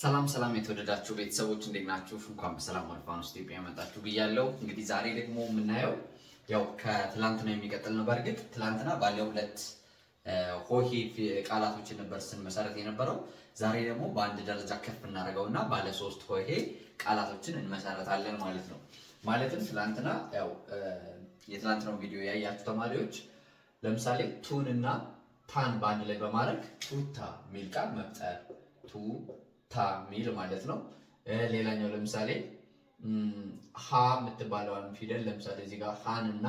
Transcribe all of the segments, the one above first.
ሰላም ሰላም የተወደዳችሁ ቤተሰቦች እንዴት ናችሁ? እንኳን በሰላም ወደ ፋኖስ ኢትዮጵያ መጣችሁ ብያለሁ። እንግዲህ ዛሬ ደግሞ የምናየው ያው ከትላንትና የሚቀጥል ነው። በእርግጥ ትላንትና ባለ ሁለት ሆሄ ቃላቶችን ነበር ስንመሰረት የነበረው። ዛሬ ደግሞ በአንድ ደረጃ ከፍ እናደርገውና ባለ ሶስት ሆሄ ቃላቶችን እንመሰረታለን ማለት ነው። ማለትም ትላንትና ያው የትላንትናው ቪዲዮ ያያችሁ ተማሪዎች ለምሳሌ ቱን እና ታን በአንድ ላይ በማድረግ ቱታ ሚል ቃል መፍጠር ታ ሚል ማለት ነው። ሌላኛው ለምሳሌ ሃ የምትባለዋን ፊደል ለምሳሌ እዚህ ጋር ሃን እና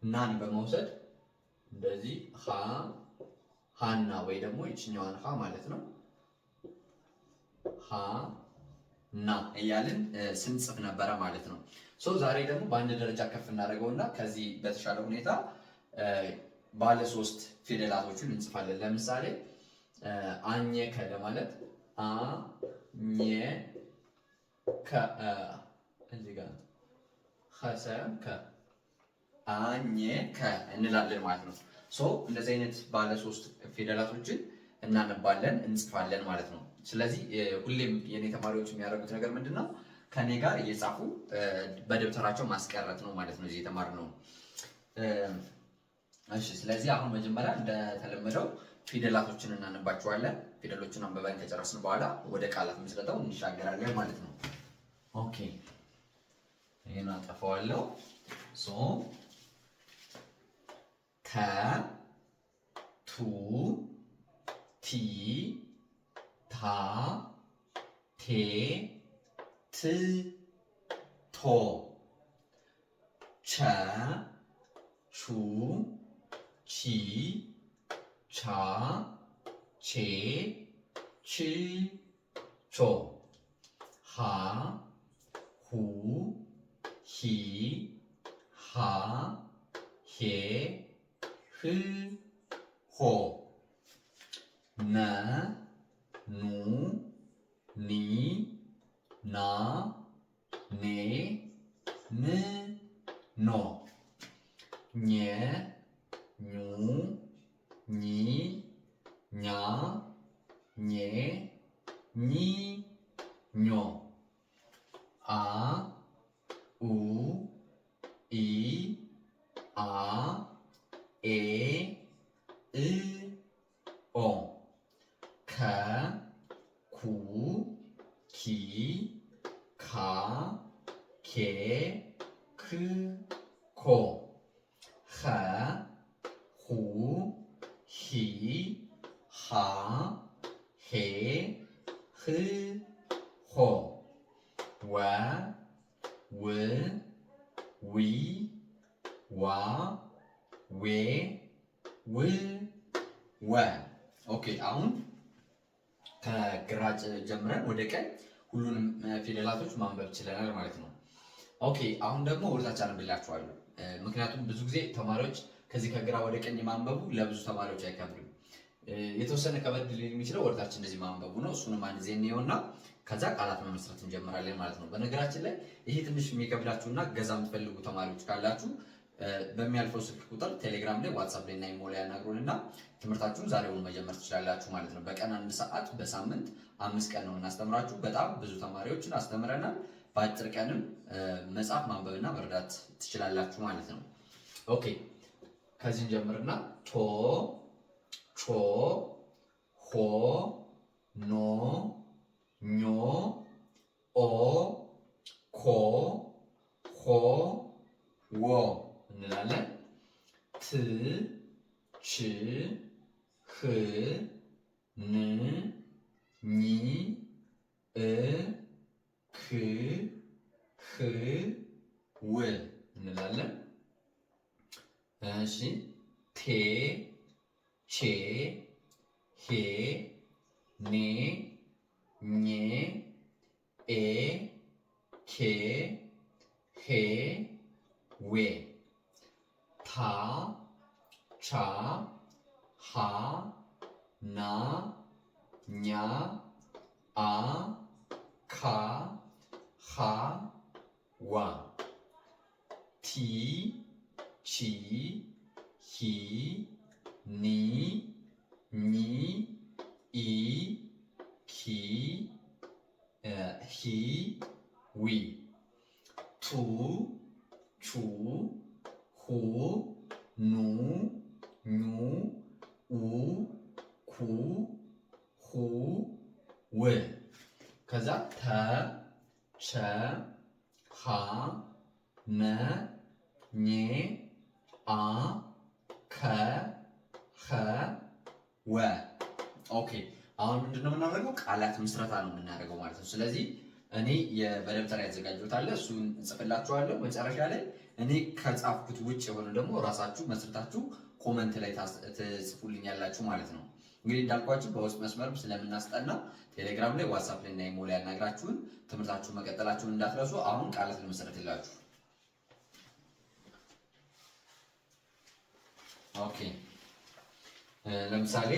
ናን በመውሰድ እንደዚህ ሃና ወይ ደግሞ ይችኛዋን ሃ ማለት ነው ሃ ና እያልን ስንጽፍ ነበረ ማለት ነው። ዛሬ ደግሞ በአንድ ደረጃ ከፍ እናደርገውና ከዚህ በተሻለ ሁኔታ ባለ ሶስት ፊደላቶችን እንጽፋለን። ለምሳሌ አኘከ ለማለት አኘከ እዚህ ጋር ኸሰም ከ አኘከ እንላለን ማለት ነው። እንደዚህ አይነት ባለ ሶስት ፊደላቶችን እናነባለን እንጽፋለን ማለት ነው። ስለዚህ ሁሌም የኔ ተማሪዎች የሚያደርጉት ነገር ምንድነው? ከኔ ጋር እየጻፉ በደብተራቸው ማስቀረት ነው ማለት ነው። እዚህ የተማርነው እሺ። ስለዚህ አሁን መጀመሪያ እንደተለመደው ፊደላቶችን እናነባቸዋለን። ፊደሎችን አንብበን ከጨረስን በኋላ ወደ ቃላት ምስረታው እንሻገራለን ማለት ነው። ኦኬ ይሄን አጠፋዋለሁ። ተ ቱ ቲ ታ ቴ ት ቶ ቸ ቹ ቺ ቻ ቼ ች ቾ ሃ ሁ ሂ ሃ ሄ ህ ሆ ነ ኑ ኒ ና ኔ ን ኖ ኘ ኙ ኚ ኛ ኜ ኚ ኞ አ ኡ ኢ አ ኤ እ ኦ ከ ኩ ኪ ካ ኬ ክ ኮ ኸ ሁ ሂ ሃ ሄ ህ ሆ ወ ው ዊ ዋ ዌ ው ወ። ኦኬ አሁን ከግራጭ ጀምረን ወደ ቀኝ ሁሉንም ፊደላቶች ማንበብ ችለናል ማለት ነው። ኦኬ አሁን ደግሞ ወደታች አነብላችኋለሁ። ምክንያቱም ብዙ ጊዜ ተማሪዎች ከዚህ ከግራ ወደ ቀኝ ማንበቡ ለብዙ ተማሪዎች አይከብድም። የተወሰነ ከበድ ሊል የሚችለው ወደታች እንደዚህ ማንበቡ ነው። እሱንም አንድ ጊዜ እንየውና ከዛ ቃላት መመስረት እንጀምራለን ማለት ነው። በነገራችን ላይ ይሄ ትንሽ የሚከብዳችሁና ገዛ የምትፈልጉ ተማሪዎች ካላችሁ በሚያልፈው ስልክ ቁጥር ቴሌግራም ላይ፣ ዋትስአፕ ላይ እና ኢሞ ላይ ያናግሩንና ትምህርታችሁን ዛሬውን መጀመር ትችላላችሁ ማለት ነው። በቀን 1 ሰዓት በሳምንት 5 ቀን ነው የምናስተምራችሁ። በጣም ብዙ ተማሪዎችን አስተምረናል። በአጭር ቀንም መጻፍ ማንበብና መረዳት ትችላላችሁ ማለት ነው። ኦኬ ከዚህ ጀምርና ቶ ቾ ሆ ኖ ኞ ኦ ኮ ሆ ዎ እንላለን። ት ች ህ ን ኝ እ ክ ህ ው እንላለን። እሺ ቴ ቼ ሄ ኔ ኜ ኤ ኬ ሄ ዌ ታ ቻ ሃ ና ኛ አ ካ ሃ ዋ ቲ ቺ ሂ ኒ ኚ ኢ ኪ ኪዊ ቱ ቹ ሁ ኑ ኙ ኡ ኩ ሁ ው ከዛ ተ ቸ ሀ መ ኘ አ ከ ኸ ወ ኦኬ። አሁን ምንድነው የምናደርገው? ቃላት ምስረታ ነው የምናደርገው ማለት ነው። ስለዚህ እኔ በደብተር ያዘጋጀሁት አለ እሱን እንጽፍላችኋለሁ። መጨረሻ ላይ እኔ ከጻፍኩት ውጭ የሆነ ደግሞ ራሳችሁ መስርታችሁ ኮመንት ላይ ትጽፉልኛላችሁ ማለት ነው። እንግዲህ እንዳልኳችሁ በውስጥ መስመርም ስለምናስጠና ቴሌግራም ላይ፣ ዋትስአፕ ላይ እና ኢሞ ላይ ያናግራችሁን ትምህርታችሁን መቀጠላችሁን እንዳትረሱ። አሁን ቃላት ልመሰረትላችሁ። ኦኬ ለምሳሌ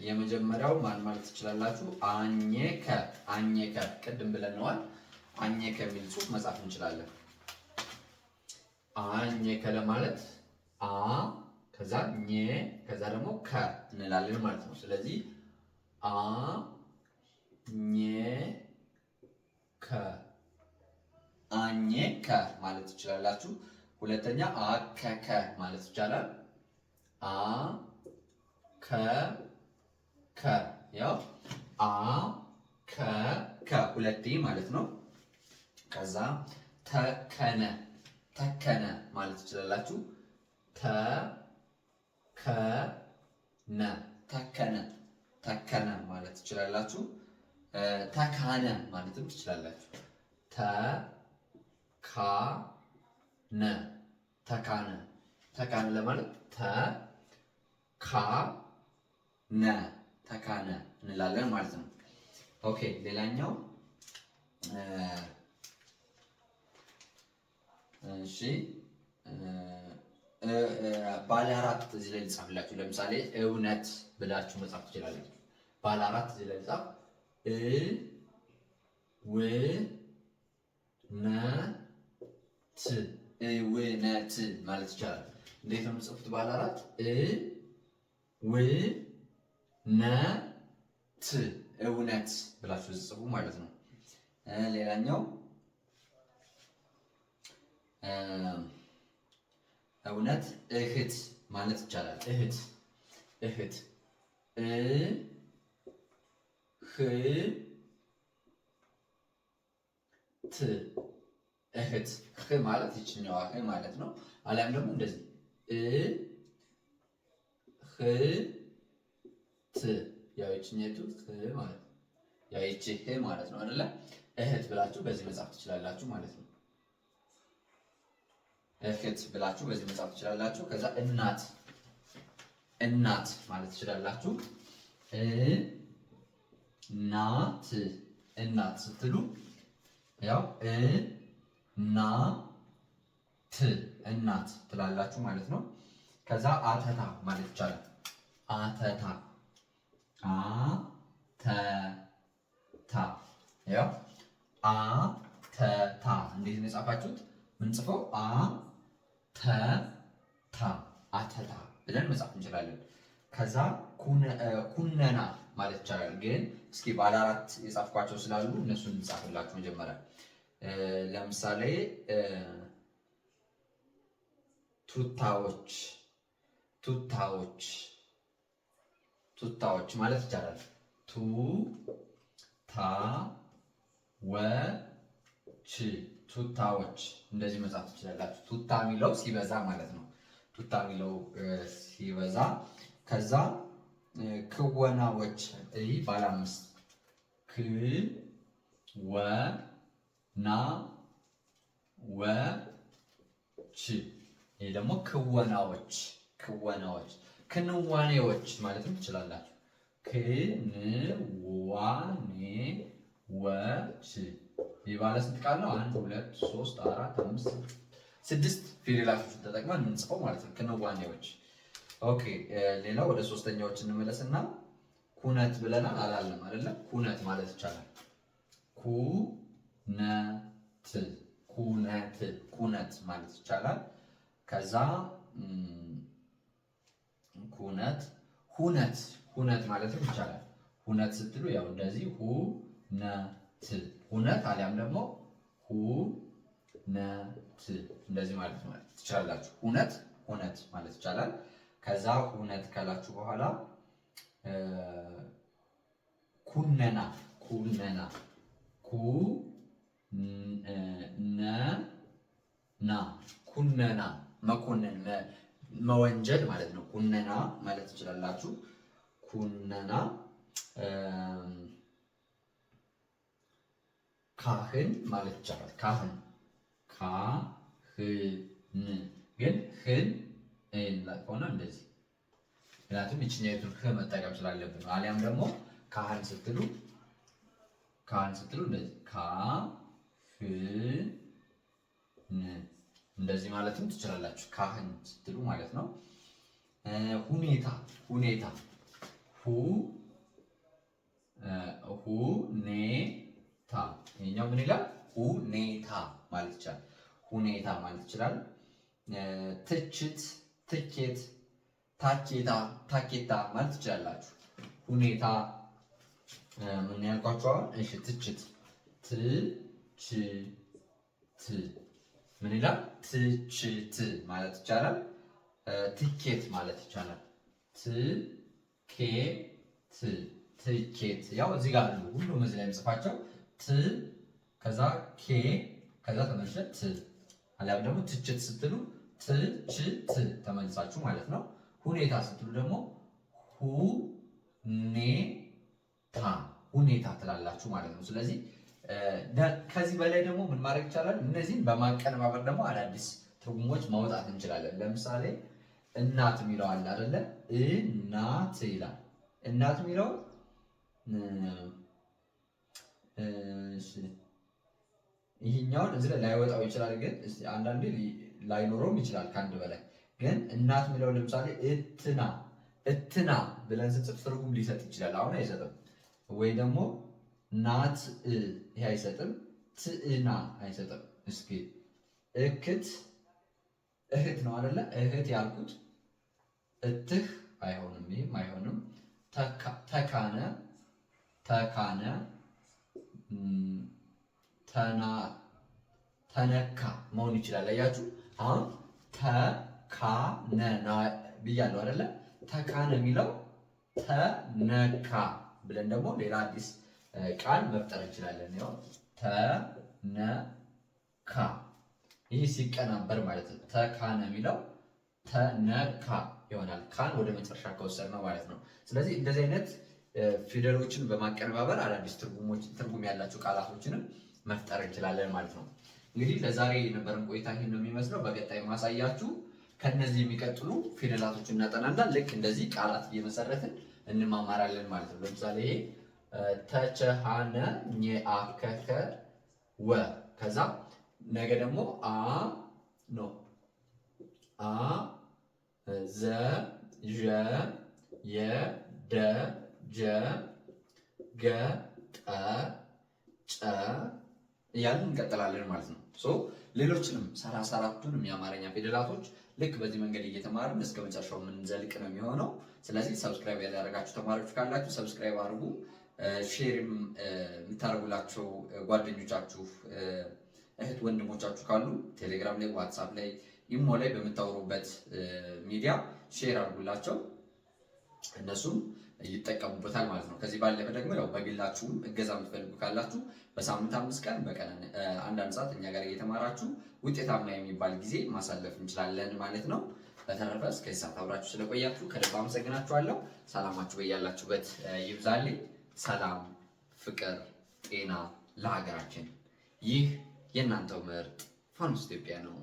የመጀመሪያው ማን ማለት ትችላላችሁ? አኘከ አኘከ ቅድም ብለነዋል። አኘከ የሚል ጽሑፍ መጻፍ እንችላለን። አኘከ ለማለት አ ከዛ ኘ ከዛ ደግሞ ከ እንላለን ማለት ነው። ስለዚህ አ ኘ ከ አኘከ ማለት ትችላላችሁ። ሁለተኛ አከከ ማለት ይቻላል። አ ከ ከ ያው አ ከ ከ ሁለቴ ማለት ነው። ከዛ ተከነ ተከነ ማለት ትችላላችሁ። ተ ከ ነ ተከነ ተከነ ማለት ትችላላችሁ። ተካነ ማለትም ትችላላችሁ። ተ ካ ነ ተካነ ተካነ ለማለት ተ ካ ነ ተካነ እንላለን ማለት ነው። ኦኬ ሌላኛው እሺ ባለ አራት እዚህ ላይ ልጻፍላችሁ። ለምሳሌ እውነት ብላችሁ መጻፍ ትችላላችሁ። ባለ አራት እዚህ ላይ ልጻፍ እውነት እውነት ማለት ይቻላል። እንዴት ነው የምጽፉት? ባለ አራት እውነት እውነት ብላችሁ ጽፉ ማለት ነው። ሌላኛው እውነት እህት ማለት ይቻላል። እህት እህት እህት ህ ማለት ይችኛዋ ህ ማለት ነው። አሊያም ደግሞ እንደዚህ እህት ያው ይችኛቱ ህ ማለት ነው። ያው ይቺ ህ ማለት ነው አይደለ? እህት ብላችሁ በዚህ መጻፍ ትችላላችሁ ማለት ነው። እህት ብላችሁ በዚህ መጻፍ ትችላላችሁ። ከዛ እናት እናት ማለት ትችላላችሁ። እናት እናት ስትሉ ያው እናት እናት ትላላችሁ ማለት ነው። ከዛ አተታ ማለት ይቻላል። አተታ አተታ ያው አተታ እንዴት ነው የጻፋችሁት? ምን ጽፈው አተታ አተታ ብለን መጻፍ እንችላለን። ከዛ ኩነና ማለት ይቻላል። ግን እስኪ ባለ አራት የጻፍኳቸው ስላሉ እነሱን እንጻፍላችሁ መጀመሪያ። ለምሳሌ ቱታዎች ቱታዎች ቱታዎች ማለት ይቻላል። ቱታዎች ቱታዎች እንደዚህ መጻፍ ትችላላችሁ። ቱታ የሚለው ሲበዛ ማለት ነው። ቱታ የሚለው ሲበዛ። ከዛ ክወናዎች ባለ አምስት ክወናዎች ይሄ ደግሞ ክወናዎች ክወናዎች ክንዋኔዎች ማለትም ትችላላችሁ። ክንዋኔዎች ይህ ባለ ስንት ቃል ነው? 1 2 3 4 5 6 ፊደላቶችን ተጠቅመን የምንጽፈው ማለት ነው። ክንዋኔዎች። ኦኬ ሌላው ወደ ሶስተኛዎች እንመለስና ኩነት ብለናል አላለም አይደለም? ኩነት ማለት ይቻላል። ኩነት ኩነት ኩነት ማለት ይቻላል። ከዛ ኩነት ሁነት ሁነት ማለትም ይቻላል። ሁነት ስትሉ ያው እንደዚህ ሁነት ሁነት አሊያም ደግሞ ሁነት እንደዚህ ማለት ትችላላችሁ። ሁነት ማለት ይቻላል። ከዛ ሁነት ካላችሁ በኋላ ኩነና ኩነና መኮንን መወንጀል ማለት ነው። ኩነና ማለት ትችላላችሁ። ኩነና ካህን ማለት ይቻላል። ካህን ግን ህን ሆነ እንደዚህ ምክንያቱም ይችኛቱን መጠቀም ስላለብን ነው። አሊያም ደግሞ ካህን ስትሉ እንደዚህ ካህን እንደዚህ ማለትም ትችላላችሁ። ካህን ስትሉ ማለት ነው። ሁኔታ ይሄኛው ምን ይላል? ሁኔታ ማለት ይችላል። ሁኔታ ማለት ይችላል። ትችት፣ ትኬት፣ ታኬታ ማለት ትችላላችሁ። ሁኔታ ምን ያልኳችሁ አሁን? እሺ ትችት ምን ይላል? ትችት ማለት ይቻላል። ትኬት ማለት ይቻላል። ትኬት ያው እዚህ ጋር ነው ሁሉም እዚህ ላይ የምጽፋቸው ት ከዛ ኬ ከዛ ተመልሰ ት አሊያም ደግሞ ትችት ስትሉ ትችት ተመልሳችሁ ማለት ነው። ሁኔታ ስትሉ ደግሞ ሁኔታ ትላላችሁ ማለት ነው። ስለዚህ ከዚህ በላይ ደግሞ ምን ማድረግ ይቻላል? እነዚህን በማቀነባበር ደግሞ አዳዲስ ትርጉሞች ማውጣት እንችላለን። ለምሳሌ እናት የሚለው አለ አይደለ? እናት ይላል። እናት የሚለው ይህኛውን እዚህ ላይ ላይወጣው ይችላል፣ ግን አንዳንዴ ላይኖረውም ይችላል ከአንድ በላይ ግን እናት የሚለው ለምሳሌ እትና ብለን ስንጽፍ ትርጉም ሊሰጥ ይችላል። አሁን አይሰጥም። ወይ ደግሞ ናት ይሄ አይሰጥም። ትዕና አይሰጥም። እስኪ እህት ነው አይደለ? እህት ያልኩት እትህ አይሆንም። ይህም አይሆንም። ተካነ ተነካ መሆን ይችላል። አያችሁ አሁን ተካነ ብያለሁ አይደለ? ተካነ የሚለው ተነካ ብለን ደግሞ ሌላ አዲስ ቃል መፍጠር እንችላለን። ያው ተነካ ይህ ሲቀናበር ማለት ነው። ተካነ የሚለው ተነካ ይሆናል። ካን ወደ መጨረሻ ከወሰድ ነው ማለት ነው። ስለዚህ እንደዚህ አይነት ፊደሎችን በማቀነባበር አዳዲስ ትርጉም ያላቸው ቃላቶችንም መፍጠር እንችላለን ማለት ነው። እንግዲህ ለዛሬ የነበረን ቆይታ ይህን ነው የሚመስለው። በቀጣይ ማሳያችሁ ከነዚህ የሚቀጥሉ ፊደላቶችን እናጠናና ልክ እንደዚህ ቃላት እየመሰረትን እንማማራለን ማለት ነው። ለምሳሌ ይሄ ተቸሃነ ኘአከከ ወ ከዛ ነገ ደግሞ ዘ ዠ የ ደ ጀ ገ ጠ ጨ እያልን እንቀጥላለን ማለት ነው። ሌሎችንም 34ቱንም የአማርኛ ፊደላቶች ልክ በዚህ መንገድ እየተማርን እስከ መጨረሻው የምንዘልቅ ነው የሚሆነው። ስለዚህ ሰብስክራይብ ያላደረጋችሁ ተማሪዎች ካላችሁ ሰብስክራይብ አድርጉ። ሼርም የምታደርጉላቸው ጓደኞቻችሁ እህት ወንድሞቻችሁ ካሉ ቴሌግራም ላይ፣ ዋትሳፕ ላይ፣ ኢሞ ላይ በምታወሩበት ሚዲያ ሼር አድርጉላቸው። እነሱም ይጠቀሙበታል ማለት ነው። ከዚህ ባለፈ ደግሞ ያው በግላችሁም እገዛ የምትፈልጉ ካላችሁ በሳምንት 5 ቀን በቀን 1 ሰዓት እኛ ጋር እየተማራችሁ ውጤታማ የሚባል ጊዜ ማሳለፍ እንችላለን ማለት ነው። በተረፈ እስከዚህ ሰዓት አብራችሁ ስለቆያችሁ ከልብ አመሰግናችኋለሁ። ሰላማችሁ በያላችሁበት ይብዛልኝ። ሰላም፣ ፍቅር፣ ጤና ለሀገራችን። ይህ የእናንተው ምርጥ ፋኖስ ኢትዮጵያ ነው።